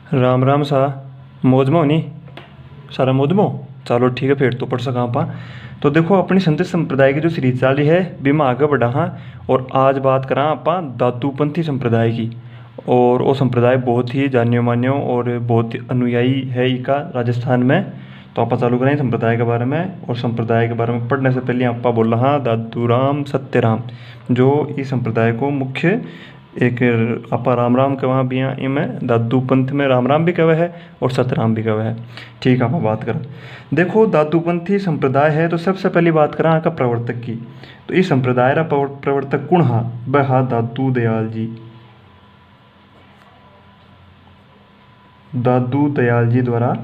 राम राम सा मौज में होनी सारा मौज में हो। चलो ठीक है फिर तो पढ़ सका आप। तो देखो अपनी संत संप्रदाय की जो सीरीज चल रही है बीमा आगे बढ़ा हाँ। और आज बात करा आप दादूपंथी संप्रदाय की। और वो संप्रदाय बहुत ही जान्यो मान्यो और बहुत ही अनुयायी है इसका राजस्थान में। तो आप चालू करें संप्रदाय के बारे में। और संप्रदाय के बारे में पढ़ने से पहले आप बोल रहा दादू राम सत्यराम जो इस संप्रदाय को मुख्य एक आपा राम राम के वहाँ भी हैं इनमें दादू पंथ में राम राम भी कहे है और सतराम भी कहे है। ठीक है आप बात करें। देखो दादूपंथी संप्रदाय है तो सबसे पहली बात करें यहाँ का प्रवर्तक की। तो इस संप्रदाय का प्रवर्तक कौन हा वह हा दादू दयाल जी। दादू दयाल जी द्वारा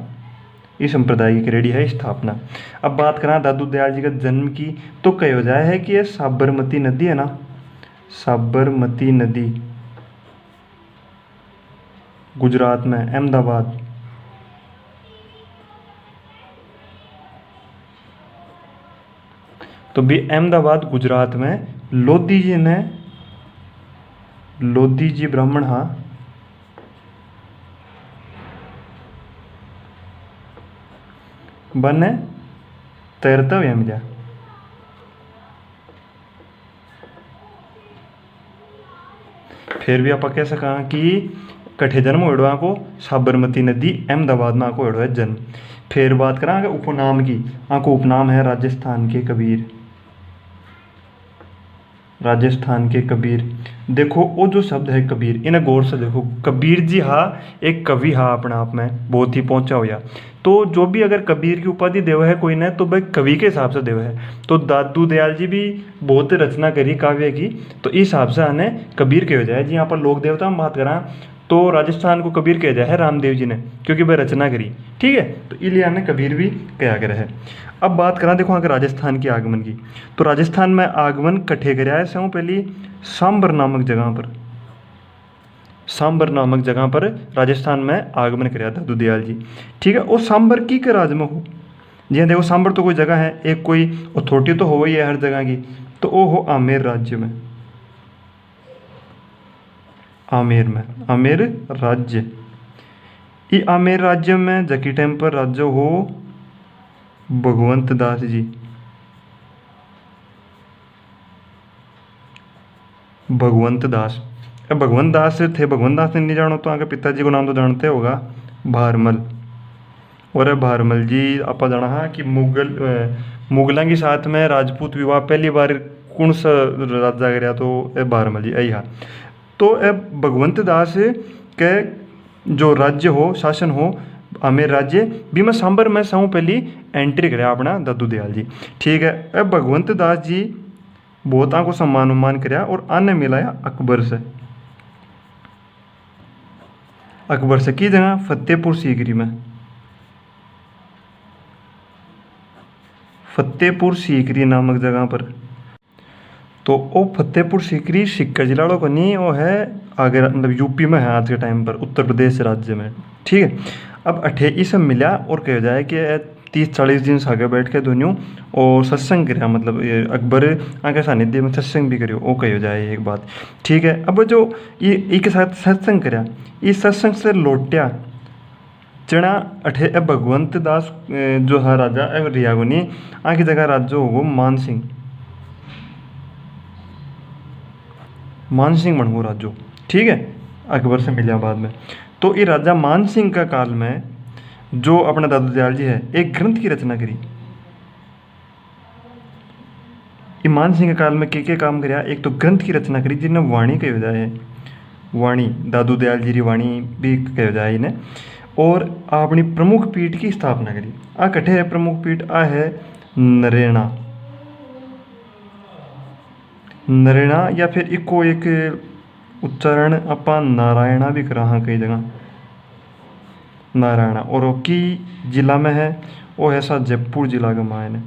इस संप्रदाय की करेड़ी है स्थापना। अब बात करें दादू दयाल जी का जन्म की तो कही हो जाए है कि यह साबरमती नदी है ना, साबरमती नदी गुजरात में अहमदाबाद। तो भी अहमदाबाद गुजरात में लोधी जी ने, लोधी जी ब्राह्मण हाँ बने तैरता हुआ मिला। फिर भी आप कह सका कि कठे जन्म होड़ा को साबरमती नदी अहमदाबाद में आको होड़ा है जन्म। फिर बात करा उपनाम की। आको उपनाम है राजस्थान के कबीर, राजस्थान के कबीर। देखो वो जो शब्द है कबीर इन्हें गौर से देखो। कबीर जी हाँ एक कवि हाँ अपने आप में बहुत ही पहुंचा हुआ। तो जो भी अगर कबीर की उपाधि देव है कोई ने तो भाई कवि के हिसाब से देव है। तो दादू दयाल जी भी बहुत रचना करी काव्य की। तो इस हिसाब से आने कबीर कहा जाए जी। यहाँ पर लोक देवता हम बात करा तो राजस्थान को कबीर कहा जाए है रामदेव जी ने क्योंकि वह रचना करी। ठीक है तो इलिया ने कबीर भी कहा गया है। अब बात करा देखो अगर राजस्थान की आगमन की। तो राजस्थान में आगमन कठे कराया है सौ पहली सांबर नामक जगह पर, सांबर नामक जगह पर राजस्थान में आगमन कराया दादू दयाल जी। ठीक है और सांबर की के राज में हो जी। देखो सांबर तो कोई जगह है एक कोई अथॉरिटी तो हो ही है हर जगह की। तो वो हो आमेर राज्य में, आमेर में, आमेर राज्य। ये आमेर राज्य में जकी टाइम पर राज्य हो भगवंत दास जी, भगवंत दास। अब भगवंत दास थे, भगवंत दास ने नहीं जानो तो आगे पिताजी को नाम तो जानते होगा भारमल। और भारमल जी आप जाना हाँ कि मुगलों के साथ में राजपूत विवाह पहली बार कौन सा राजा कराया तो ए भारमल जी आई हाँ। तो ए भगवंत दास के जो राज्य हो शासन हो आमेर राज्य भी मैं सांबर में साऊँ पहली एंट्री कराया अपना दादू दयाल जी। ठीक है अब भगवंत दास जी बहुतों को सम्मान उम्मान कराया और आने मिलाया अकबर से। अकबर से की जगह फतेहपुर सीकरी में, फतेहपुर सीकरी नामक जगह पर। तो वो फतेहपुर सीकरी सिक्कर जिला को नहीं वो है आगे मतलब यूपी में है आज के टाइम पर उत्तर प्रदेश राज्य में। ठीक है अब अठे ये सब मिला और कहा जाए कि 30-40 दिन आगे बैठ के दोनों और सत्संग कराया मतलब अकबर आगे सानिध्य में सत्संग भी करियो वो कहो जाए एक बात। ठीक है अब जो ये के साथ सत्संग कराया इस सत्संग से लौटिया चना अठे भगवंत दास जो है राजा रियागुनी आगे जगह राज्य होगो मान सिंह, मान सिंह बनगो राजो। ठीक है अकबर से मिला बाद में। तो ये राजा मान सिंह का काल में जो अपना दादू दयाल जी है एक ग्रंथ की रचना करी। मान सिंह के काल में के काम कराया एक तो ग्रंथ की रचना करी जिन्हें वाणी कहो जाए, वाणी दादू दयाल जी की वाणी भी कहो जाए इन्हें। और अपनी प्रमुख पीठ की स्थापना करी। आ कठे है प्रमुख पीठ आ है नरेना, नरेना या फिर इको एक उच्चारण अपा नारायणा भी करा हाँ कई जगह नारायणा। और वो की जिला में है वो है सा जयपुर जिला का मायने।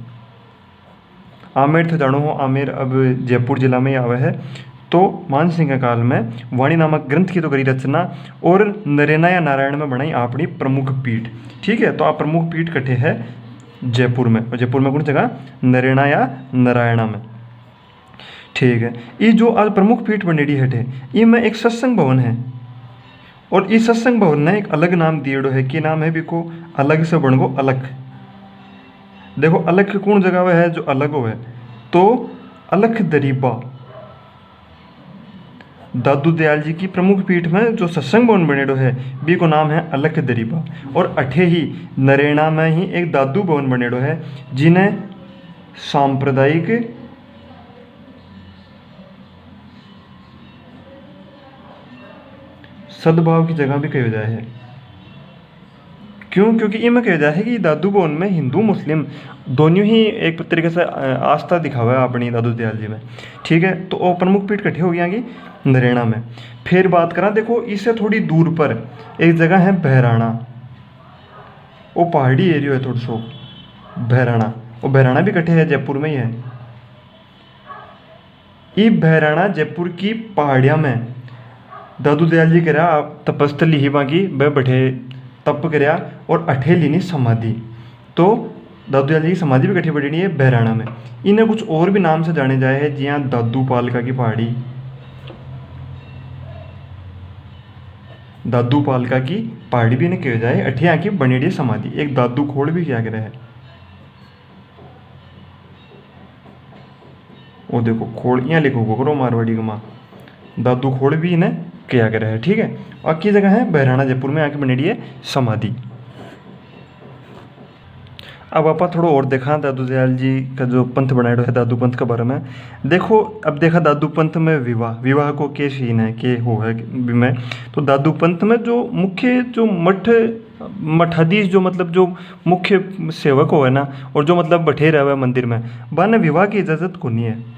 आमेर तो जानो हो आमेर अब जयपुर जिला में ही आवे है। तो मान सिंह के काल में वाणी नामक ग्रंथ की तो करी रचना और नरेना या नारायण में बनाई अपनी प्रमुख पीठ। ठीक है तो आप प्रमुख पीठ कठे है जयपुर में। और जयपुर में कौन जगह नरेना या नारायणा में। ठीक है ये जो आज प्रमुख पीठ बनेड़ी हटे ये में एक सत्संग भवन है और इस सत्संग भवन ने एक अलग नाम दिएड़ो है, कि नाम है बिको अलग से बन गो अलख। देखो अलख कौन जगह हुआ है, जो अलग हो है, तो अलख दरीबा दादू दयाल जी की प्रमुख पीठ में जो सत्संग भवन बनेडो है बी को नाम है अलख दरीबा। और अठे ही नरेना में ही एक दादू भवन बनेडो है, जिन्हें सांप्रदायिक सद्भाव की जगह भी कही जाए है। क्यों? क्योंकि इनमें कहा जाए है कि दादू भवन में हिंदू मुस्लिम दोनों ही एक तरीके से आस्था दिखावा है अपनी दादू दयाल जी में। ठीक है, तो वो प्रमुख पीठ इकट्ठे हो गया कि नरेना में। फिर बात करा, देखो इससे थोड़ी दूर पर एक जगह है बहराना, वो पहाड़ी एरिया है थोड़ा सो बहराना, वो बहराना भी इकट्ठे है, जयपुर में ही है। ये बहराना जयपुर की पहाड़िया में दादू दयाल जी कह रहा आप तपस्थली ही बाकी वह बैठे तप करया और अठे लीनी समाधि। तो दादू दयाल जी की समाधि भी इकट्ठी पड़ी है बहराना में। इन्हें कुछ और भी नाम से जाने जाए है, जियाँ दादू पालका की पहाड़ी, दादू पालका की पहाड़ी भी इन्हें कहा जाए। अठे यहाँ की बनेड़ी समाधि, एक दादू खोड़ भी क्या करे है, वो देखो खोड़ यहाँ लिखो करो मारवाड़ी का माँ, दादू खोड़ भी इन्हें क्या करे है। ठीक है, और की जगह है बहराना जयपुर में आके बनेड़ी है समाधि। अब आप थोड़ा और देखा दादू दयाल जी का जो पंथ बनाया है दादू पंथ के बारे में। देखो अब देखा दादू पंथ में विवाह को के सीन है के हो है में। तो दादू पंथ में जो मुख्य जो मठाधीश जो मतलब जो मुख्य सेवक हो है ना, और जो मतलब बैठे रहे हुए मंदिर में, बाने विवाह की इजाज़त को नहीं है।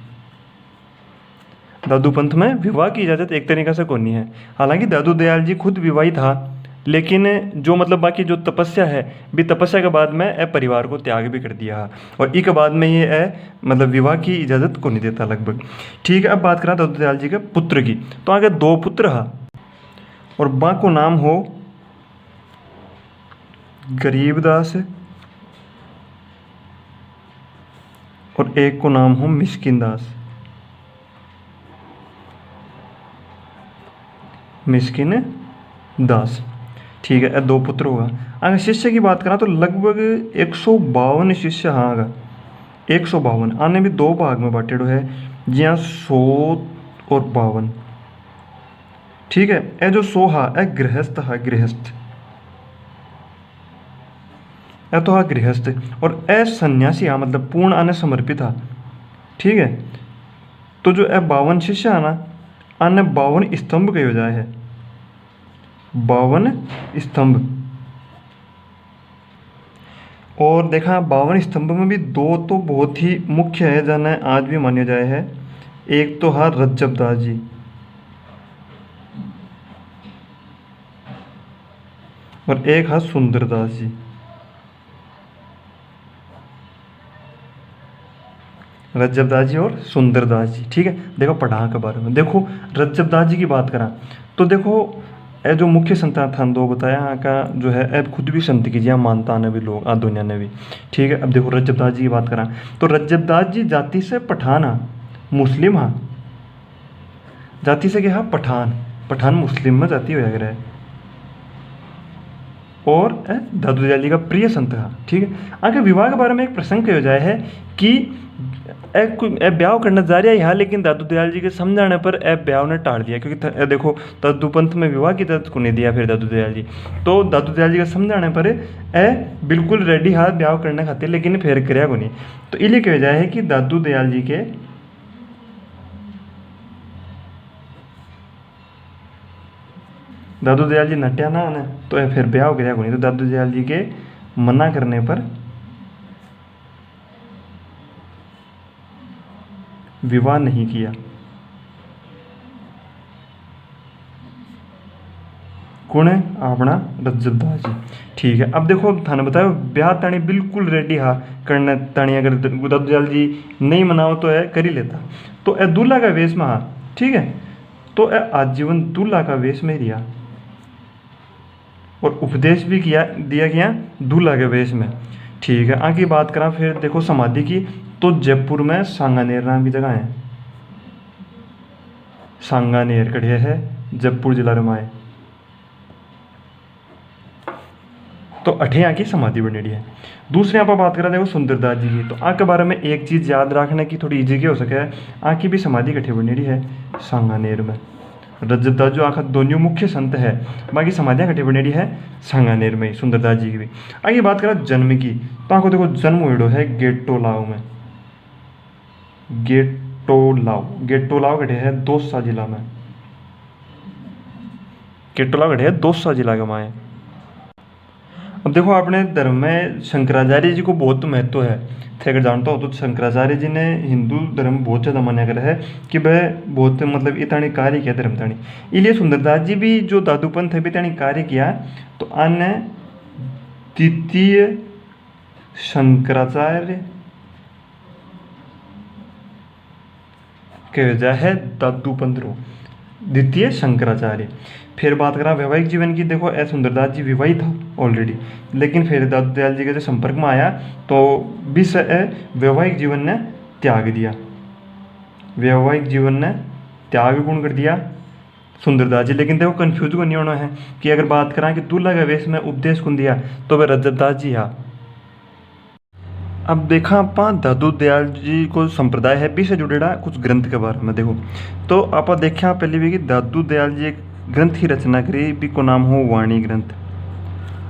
दादू पंथ में विवाह की इजाज़त एक तरीके से को नहीं है। हालांकि दादू दयाल जी खुद विवाही था, लेकिन जो मतलब बाकी जो तपस्या है भी, तपस्या के बाद में ए परिवार को त्याग भी कर दिया, और ई के बाद में ये मतलब विवाह की इजाज़त को नहीं देता लगभग। ठीक है, अब बात करा दादू दयाल जी के पुत्र की। तो आगे दो पुत्र हा, और बा को नाम हो गरीबदास और एक को नाम हो मिस्किन दास। मिस्किन दास, ठीक है, दो पुत्र होगा। अगर शिष्य की बात करा तो लगभग 152 शिष्य हाँ आगा 152 आने भी दो भाग में बांटेडो है, जिया 100 और 52। ठीक है, ए जो 100 हा ए गृहस्थ हा, गृहस्थ ए तो हा गृहस्थ, और ए सन्यासी हा मतलब पूर्ण आने समर्पित हा। ठीक है, तो जो ए 52 शिष्य है ना, आने 52 स्तंभ कहो जाए है, 52 स्तंभ। और देखा 52 स्तंभ में भी दो तो बहुत ही मुख्य है, जिन्हें आज भी मान्य जाए है। एक तो हा रज्जब दास जी, और एक हा सुंदरदास जी। रज्जबदास जी और सुंदरदास जी। ठीक है, देखो पढ़ा के बारे में देखो, रज्जबदास जी की बात करा तो देखो ए जो मुख्य संतान था दो बताया यहाँ का जो है, ए खुद भी संत की जी मानता ने भी लोग आ दुनिया ने भी। ठीक है, अब देखो रज्जबदास जी की बात करा तो रज्जबदास जी जाति से पठान हा, मुस्लिम हा, जाति से क्या हा पठान, पठान मुस्लिम में जाति हो जाएगा, और दादू दयाल जी का प्रिय संत था। ठीक है, आगे विवाह के बारे में एक प्रसंग कहो जाए है कि ए ब्याह करना जा रहा है यहाँ, लेकिन दादू दयाल जी के समझाने पर ए ब्याह ने टाल दिया, क्योंकि देखो दादू पंथ में विवाह की इजाज़त को नहीं दिया फिर दादू दयाल जी। तो दादू दयाल जी के समझाने पर ए बिल्कुल रेडी हाथ ब्याह करने खातिर, लेकिन फिर कराया को नहीं। तो इसलिए कहा जाए है कि दादू दयाल जी के दादू दयाल जी नटिया ना आने तो फिर ब्याह कराया को नहीं। तो दादू दयाल जी के मना करने पर विवाह नहीं किया। कौन है? अपना रज्जबदास जी। ठीक है, अब देखो थाने बताओ ब्याह ताणी बिल्कुल रेडी हा करने ताणी, अगर दादू दयाल जी नहीं मनाओ तो है कर ही लेता। तो ए दूल्हा का वेश में हा। ठीक है, तो ए आजीवन दूल्हा का वेश में रिया, और उपदेश भी किया दिया गया दूल्हा के वेश में। ठीक है, आगे बात करा फिर देखो समाधि की, तो जयपुर में सांगानेर नाम की जगह है, सांगानेर कड़िया है जयपुर जिला में है। तो अठे यहाँ की समाधि बनेड़ी है। दूसरे यहाँ पर बात करें देखो सुंदरदास जी की, तो आ के बारे में एक चीज़ याद रखने की थोड़ी ईजी हो सके, आ की भी समाधि कठे बनेड़ी है सांगानेर में। रजतदास जो आखा दोनों मुख्य संत है, बाकी समाधियाँ कटे बनेड़ी है सांगानेर में सुंदरदास जी की भी। आगे बात करें जन्म की, तो आपको देखो जन्म हुए है गेटोलाव में। गेटोलाव कटे है दौसा जिला में। गेटोलाव कटे है दौसा जिला का माए। अब देखो अपने धर्म में शंकराचार्य जी को बहुत महत्व है। थे अगर जानता हो तो शंकराचार्य जी ने हिंदू धर्म बहुत ज़्यादा मान्य करा है कि वह बहुत मतलब इतनी कार्य किया धर्म ताणी। इसलिए सुंदरदास जी भी जो दादूपंथ है भी इतनी कार्य किया, तो अन्य द्वितीय शंकराचार्य कह जाए है दादूपंथ रो, द्वितीय शंकराचार्य। फिर बात करा वैवाहिक जीवन की, देखो ए सुंदरदास जी विवाही था ऑलरेडी, लेकिन फिर दादू दयाल जी के जो संपर्क में आया तो विष वैवाहिक जीवन ने त्याग दिया। वैवाहिक जीवन ने त्याग गुण कर दिया सुंदरदास जी। लेकिन देखो कन्फ्यूज को नहीं होना है कि अगर बात करा कि दूल्हा का वेश में उपदेश कौन दिया, तो वह रजतदास जी हा। अब देखा आप दादू दयाल जी को संप्रदाय है भी से जुड़ेड़ा कुछ ग्रंथ के बारे में देखो, तो आप देखा पहले भी कि दादू दयाल जी एक ग्रंथ की रचना करी भी को नाम हो वाणी ग्रंथ।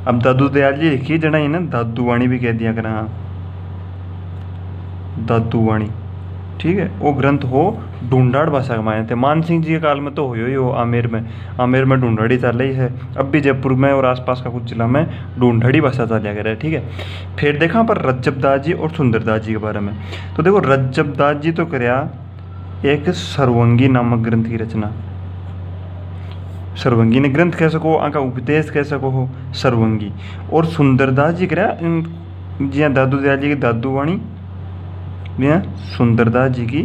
अब दादू दयाल जी लिखी जना ही ना दादू वाणी भी कह दिया करा, दादू वाणी, ठीक है। वो ग्रंथ हो ढूंढाड़ भाषा के माने थे। मान सिंह जी के काल में तो हो ही हो आमेर में ढूंढाड़ी चल रही है। अब भी जयपुर में और आसपास का कुछ जिला में ढूंढाड़ी भाषा चलिया कर है, ठीक है। फिर देखा पर रज्जबदास जी और सुंदरदास जी के बारे में, तो देखो रज्जबदास जी तो करया एक सर्वंगी नामक ग्रंथ की रचना। सर्वंगी ने ग्रंथ कह सको, आका उपदेश कह सको हो सर्वंगी। और सुंदरदास जी करया जी दादू दयाल जी की दादू वाणी, सुंदरदास जी की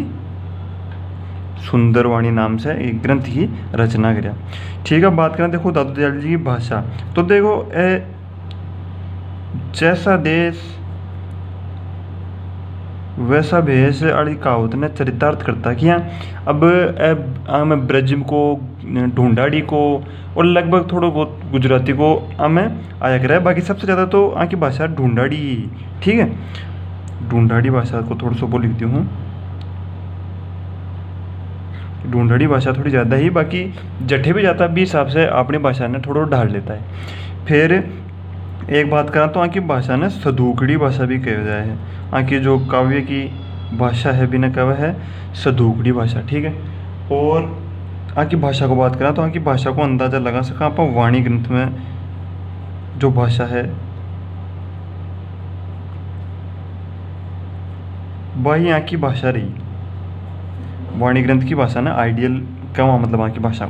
सुंदरवाणी नाम से एक ग्रंथ की रचना करा, ठीक है। बात करें देखो दादू दयाल जी की भाषा, तो देखो जैसा देश वैसा भेष वाली कहावत ने चरितार्थ करता किया। अब हमें ब्रज को, ढूंढाड़ी को और लगभग थोड़ा बहुत गुजराती को हमें आया करा है। बाकी सबसे ज़्यादा तो यहाँ की भाषा ढूंढाड़ी, ठीक है। ढूंढाड़ी भाषा को थोड़ा सा बोल लिखती हूँ, ढूंढाड़ी भाषा थोड़ी ज़्यादा ही, बाकी जठे भी जाता भी हिसाब से अपनी भाषा ने थोड़ा ढाल लेता है। फिर एक बात करा तो यहाँ की भाषा ने सदूकड़ी भाषा भी कहा जाए है। यहाँ की जो काव्य की भाषा है भी न कहा है सदूकड़ी भाषा, ठीक है। और यहाँ की भाषा को बात करा तो यहाँ की भाषा को अंदाज़ा लगा सका आप वाणी ग्रंथ में जो भाषा है वही यहाँ की भाषा रही। वाणी ग्रंथ की भाषा ना आइडियल क्या हुआ मतलब वहाँ की भाषा,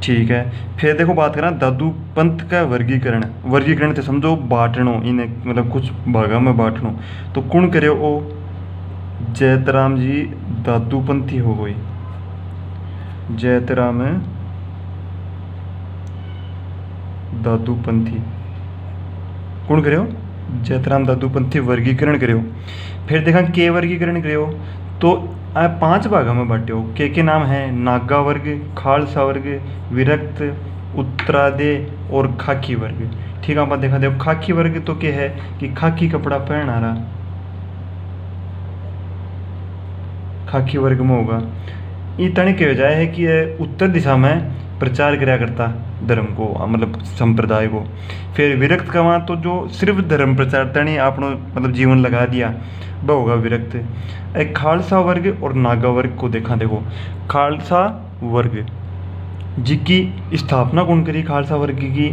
ठीक है। फिर देखो बात करें दादू पंथ का वर्गीकरण तो समझो बांटनो, इन्हें मतलब कुछ भागा में बांटनो, तो कौन करे ओ जैतराम जी दादू पंथी हो गई। जैतराम दादू पंथी कौन करे हो, जैतराम दादू पंथी वर्गीकरण करे हो। फिर देखा के वर्गीकरण करे हो, तो 5 भागों में बांटे हो। के नाम है नागा वर्ग, खालसा वर्ग, विरक्त, उत्तरादे और खाकी वर्ग, ठीक है। आप देखा देखो खाकी वर्ग तो क्या है कि खाकी कपड़ा पहना रहा, खाकी वर्ग में होगा। इतने की वजह है कि यह उत्तर दिशा में प्रचार कराया करता धर्म को, मतलब संप्रदाय को। फिर विरक्त का वहाँ तो जो सिर्फ धर्म प्रचार तनी आपनो मतलब जीवन लगा दिया वह होगा विरक्त। एक खालसा वर्ग और नागा वर्ग को देखा, देखो खालसा वर्ग जी की स्थापना कौन करी, खालसा वर्ग की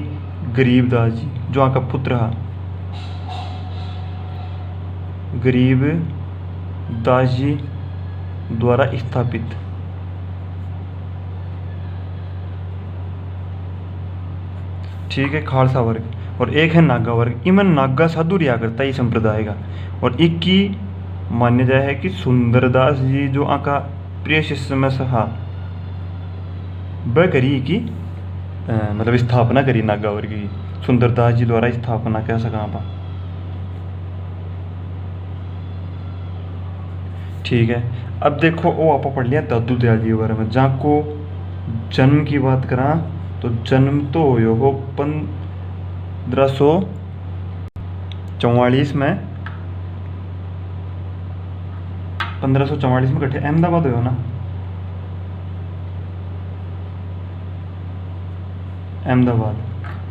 गरीबदास जी जो वहाँ का पुत्र हा, गरीबदास जी द्वारा स्थापित, ठीक है, खालसा वर्ग। और एक है नागा वर्ग, इमन नागा साधु रिया करता है इस संप्रदाय का। और एक की मान्य जाए है कि सुंदरदास जी जो आका प्रिय शिष्य में से हा वह करी कि मतलब स्थापना करी नागा वर्ग की, सुंदरदास जी द्वारा स्थापना कह सका आप, ठीक है। अब देखो वो आप पढ़ लिया दादू दयाल जी के बारे में, जहाँ को जन्म की बात करा तो जन्म तो हो 1500 1544 में 1544 में कटे अहमदाबाद हो ना, अहमदाबाद,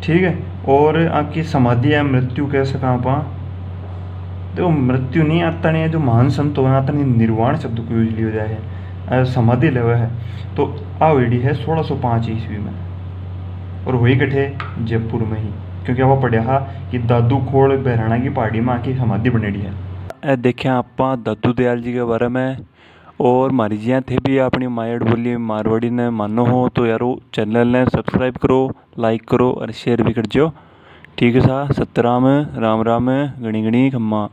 ठीक है। और आपकी समाधि है मृत्यु कह सका आप, देखो मृत्यु नहीं आता नहीं है, जो महान संत हो आता नहीं निर्वाण शब्द को यूज लिया जाए है, समाधि लेवा है। तो आवड़ी है 1605 ईस्वी में, और वही कटे जयपुर में ही, क्योंकि आप पढ़िया हा कि दादू खोड़ बहराना की पहाड़ी में आके समाधि बनेड़ी है। देखें आप दादू दयाल जी के बारे में, और मारी जिया थे भी अपनी मायड़ बोली मारवाड़ी ने मानो हो तो यारो चैनल ने सब्सक्राइब करो, लाइक करो और शेयर भी कर जो, ठीक है सा। सतराम राम राम गणी गणी खम्मा।